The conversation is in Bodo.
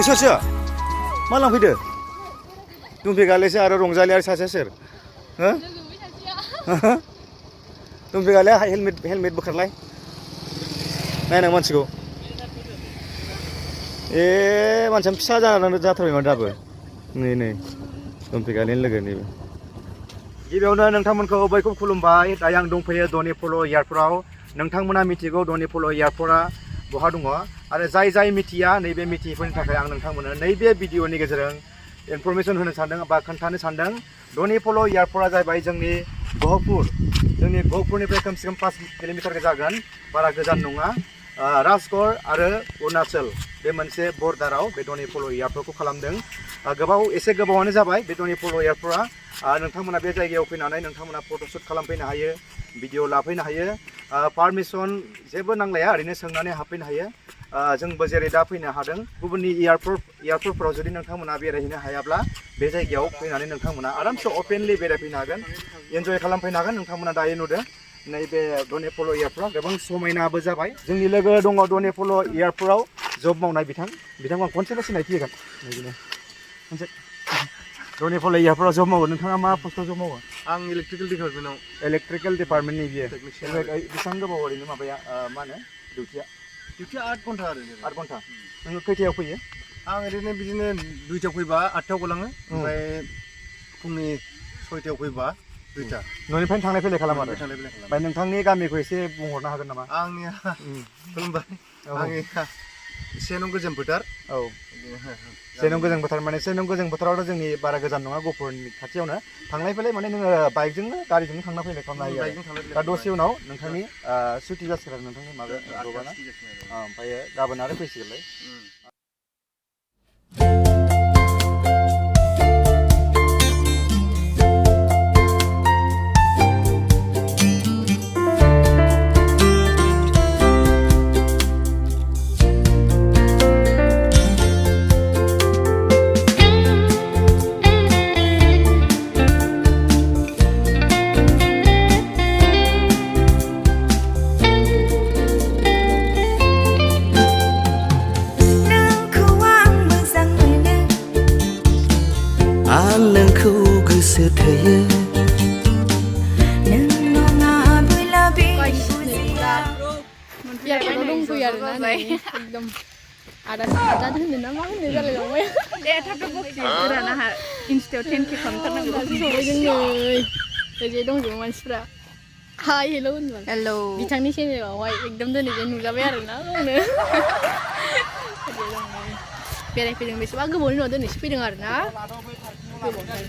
नोंसोरसो मा लांफैदो दुमफेगालेसो आरो रंजालि आरो सासेया सोर हो दुमफेगाले हेलमेट बोखारलाय नायनां मानसिखौ ए मानसिया फिसा जाथारबायमोन दाबो नै दुमफेगालेनि लोगो नैबे गिबियावनो नोंथांमोनखौ बयखौ खुलुमबाय दायो आं दंफैयो धनी पल' एयारपर्टआव नोंथांमोना मिथिगौ धनी पल' एयारपर्टआ बहा दङ आरो जाय मिथिया नैबे मिथियैफोरनि थाखाय आं नोंथांमोननो नैबे भिडिअनि गेजेरजों इनफरमेसन होनो सानदों बा खोन्थानो सानदों धनी पल' एयारपर्टआ जाहैबाय जोंनि गहपुरनिफ्राय खमसे खम 5 किल'मिटार जागोन बारा गोजान नङा राजगड़ आरो अरुणाचल बे मोनसे बर्डाराव बे धनी पल' एयारपर्टखौ खालामदों एसे गोबावानो जाबाय बे धनी पल' एयारपर्टआ नोंथांमोना बे जायगायाव फैनानै नोंथांमोना फट'शुट खालामफैनो हायो भिडिअ लाफैनो हायो पारमिसन जेबो नांलाया ओरैनो सोंनानै हाबफैनो हायो जोंबो जेरै दा फैनो हादों गुबुननि एयारपर्टफोराव जुदि नोंथांमोना बेरायहैनो हायाब्ला बे जायगायाव फैनानै नोंथांमोना आरामसे अपेनलि बेरायफैनो हागोन एन्जय खालामफैनो हागोन नोंथांमोना दायो नुदों नैबे धनी पल' एयारपर्टआ गोबां समायनाबो जाबाय जोंनि लोगो दङ धनी पल' एयारपर्टआव जब मावनाय बिथांखौ आं खनसेल' सिनायथि होगोन बिदिनो खनसे धनी पल' एयारपर्टआव जब मावो नोंथाङा मा पस्टआव जब मावो आं इलेक्ट्रिकेल डिपार्टमेन्टनि बियो बेसेबां गोबाव ओरैनो माबाया मा होनो डिउटिया 8 घन्टा आरो 8 घन्टा नोङो खैथायाव फैयो आं ओरैनो बिदिनो 2टायाव फैबा 8टायाव गलाङो ओमफ्राय फुंनि 6टायाव फैबा 2टा न'निफ्रायनो थांलाय फैलाय खालामो आरो ओमफ्राय नोंथांनि गामिखौ एसे बुंहरनो हागोन नामा आंनिया खुलुमबाय आंनिया सेनं गोजोन फोथार सेनं गोजोन फोथार माने सेनं गोजोन फोथारावथ' जोंनि बारा गोजान नङा गहपुरनि खाथियावनो थांलाय फैलाय माने नोङो बाइकजोंनो गारिजोंनो थांना फैलाय खालामनो हायो दा दसे उनाव नोंथांनि सुटि जासिगोन आरो नोंथांनि माबाया ओमफ्राय गाबोन आरो फैसिगोनलाय एकदम आदा होनो ना मा होनो जालायलांबाय दे थाब गोराना इन्स्टायाव 10K खालामथारनांगौ जोङो ओरै दंजोबो मानसिफ्रा हाय हेल' होनबाय हेल' बिथांनि चेनेलावहाय एकदम दिनै नुजाबाय आरोना गावनो बेरायफैदों बेसेबा गोबावनि उनाव दिनैसो फैदों आरोना गोबावथार